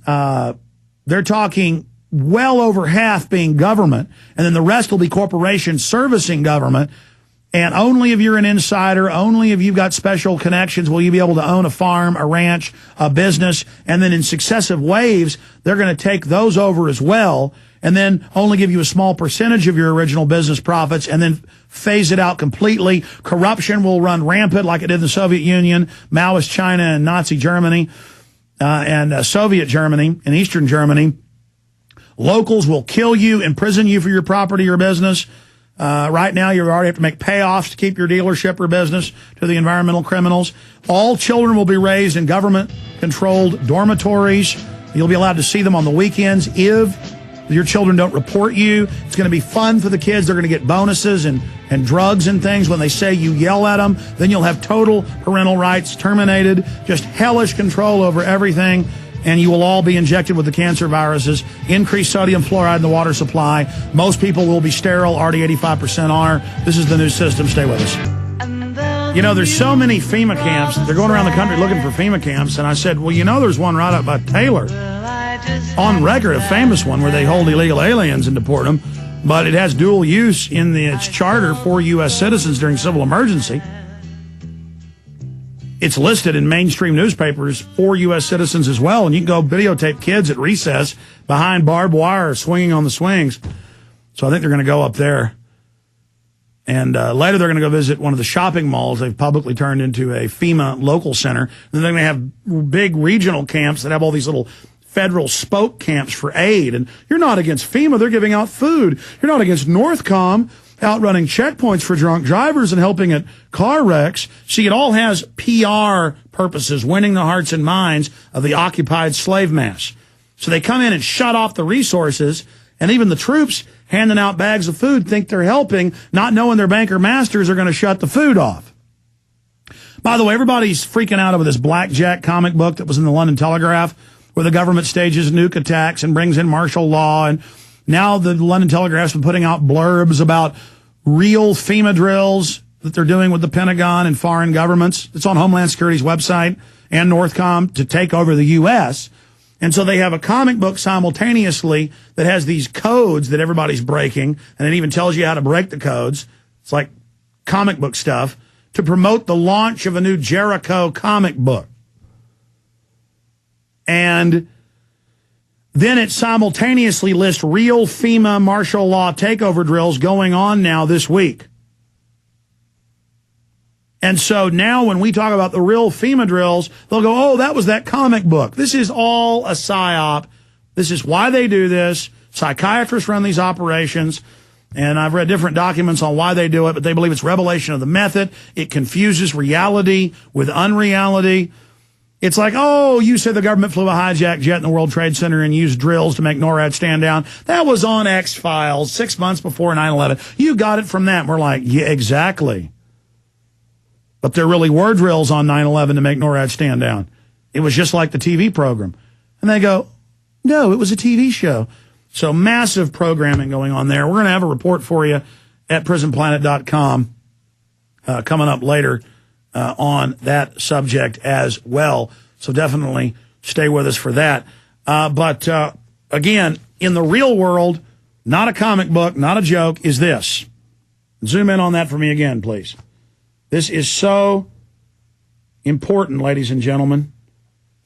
They're talking well over half being government, and then the rest will be corporations servicing government. And only if you're an insider, only if you've got special connections will you be able to own a farm, a ranch, a business. And then in successive waves, they're going to take those over as well, and then only give you a small percentage of your original business profits and then phase it out completely. Corruption will run rampant like it did in the Soviet Union, Maoist China, and Nazi Germany, and Soviet Germany and Eastern Germany. Locals will kill you, imprison you for your property or business. Right now, you already have to make payoffs to keep your dealership or business to the environmental criminals. All children will be raised in government-controlled dormitories. You'll be allowed to see them on the weekends if your children don't report you. It's going to be fun for the kids. They're going to get bonuses and drugs and things when they say you yell at them. Then you'll have total parental rights terminated, just hellish control over everything. And you will all be injected with the cancer viruses, increased sodium fluoride in the water supply. Most people will be sterile, already 85% are. This is the new system. Stay with us. You know, there's so many FEMA camps. They're going around the country looking for FEMA camps. And I said, well, you know, there's one right up by Taylor on record, a famous one where they hold illegal aliens and deport them. But it has dual use in its charter for U.S. citizens during civil emergency. It's listed in mainstream newspapers for U.S. citizens as well, and you can go videotape kids at recess behind barbed wire swinging on the swings. So I think they're going to go up there. And later they're going to go visit one of the shopping malls they've publicly turned into a FEMA local center. And then they're going to have big regional camps that have all these little federal spoke camps for aid. And you're not against FEMA. They're giving out food. You're not against Northcom outrunning checkpoints for drunk drivers and helping at car wrecks. See, it all has PR purposes, winning the hearts and minds of the occupied slave mass. So they come in and shut off the resources, and even the troops handing out bags of food think they're helping, not knowing their banker masters are going to shut the food off. By the way, everybody's freaking out over this Blackjack comic book that was in the London Telegraph, where the government stages nuke attacks and brings in martial law. And now the London Telegraph's been putting out blurbs about real FEMA drills that they're doing with the Pentagon and foreign governments. It's on Homeland Security's website and Northcom to take over the U.S. And so they have a comic book simultaneously that has these codes that everybody's breaking, and it even tells you how to break the codes. It's like comic book stuff to promote the launch of a new Jericho comic book. And then it simultaneously lists real FEMA martial law takeover drills going on now this week. And so now when we talk about the real FEMA drills, they'll go, oh, that was that comic book. This is all a psyop. This is why they do this. Psychiatrists run these operations. And I've read different documents on why they do it, but they believe it's revelation of the method. It confuses reality with unreality. It's like, oh, you said the government flew a hijacked jet in the World Trade Center and used drills to make NORAD stand down. That was on X-Files 6 months before 9/11. You got it from that. And we're like, yeah, exactly. But there really were drills on 9/11 to make NORAD stand down. It was just like the TV program. And they go, no, it was a TV show. So massive programming going on there. We're going to have a report for you at prisonplanet.com coming up later on that subject as well. So definitely stay with us for that. But again, in the real world, not a comic book, not a joke, is this. Zoom in on that for me again, please. This is so important, ladies and gentlemen.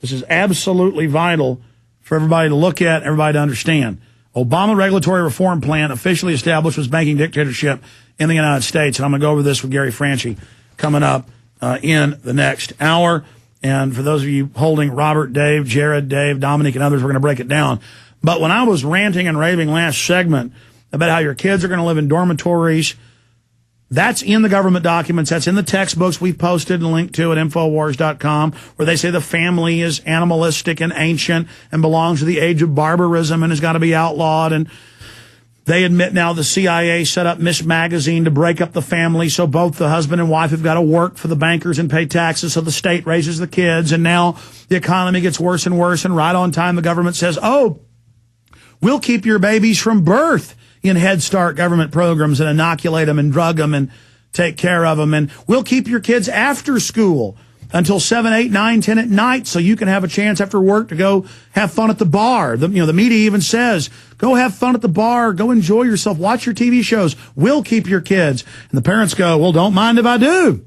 This is absolutely vital for everybody to look at, everybody to understand. Obama regulatory reform plan officially established was banking dictatorship in the United States. And I'm going to go over this with Gary Franchi coming up in the next hour. And for those of you holding Robert, Dave, Jared, Dave, Dominic, and others, we're going to break it down. But when I was ranting and raving last segment about how your kids are going to live in dormitories, that's in the government documents. That's in the textbooks we've posted and linked to at Infowars.com, where they say the family is animalistic and ancient and belongs to the age of barbarism and has got to be outlawed. And they admit now the CIA set up Miss Magazine to break up the family, so both the husband and wife have got to work for the bankers and pay taxes, so the state raises the kids. And now the economy gets worse and worse, and right on time the government says, oh, we'll keep your babies from birth in Head Start government programs and inoculate them and drug them and take care of them. And we'll keep your kids after school until 7, 8, 9, 10 at night so you can have a chance after work to go have fun at the bar. The media even says, go have fun at the bar, go enjoy yourself, watch your TV shows. We'll keep your kids. And the parents go, well, don't mind if I do.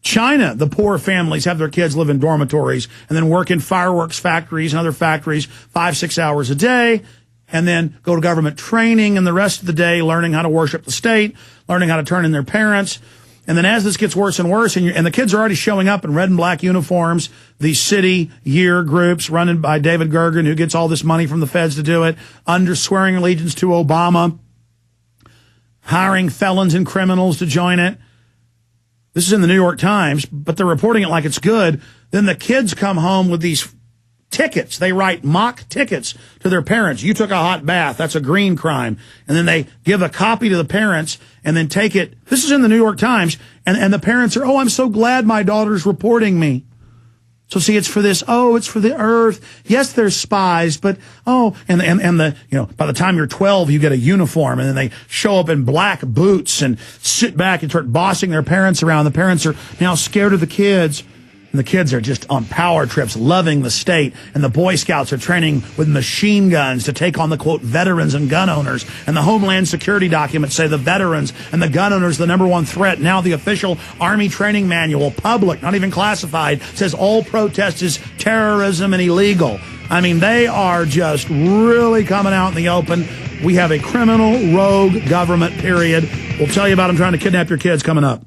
China, the poor families have their kids live in dormitories and then work in fireworks factories and other factories 5, 6 hours a day, and then go to government training and the rest of the day learning how to worship the state, learning how to turn in their parents. And then as this gets worse and worse, and the kids are already showing up in red and black uniforms, these city year groups running by David Gergen, who gets all this money from the feds to do it, swearing allegiance to Obama, hiring felons and criminals to join it. This is in the New York Times, but they're reporting it like it's good. Then the kids come home with these tickets. They write mock tickets to their parents. You took a hot bath. That's a green crime. And then they give a copy to the parents and then take it. This is in the New York Times. And the parents are, oh, I'm so glad my daughter's reporting me. So see, it's for this. Oh, it's for the earth. Yes, there's spies, but and by the time you're 12, you get a uniform, and then they show up in black boots and sit back and start bossing their parents around. The parents are now scared of the kids. And the kids are just on power trips, loving the state. And the Boy Scouts are training with machine guns to take on the, quote, veterans and gun owners. And the Homeland Security documents say the veterans and the gun owners are the #1 threat. Now the official Army training manual, public, not even classified, says all protest is terrorism and illegal. I mean, they are just really coming out in the open. We have a criminal, rogue government, period. We'll tell you about them trying to kidnap your kids coming up.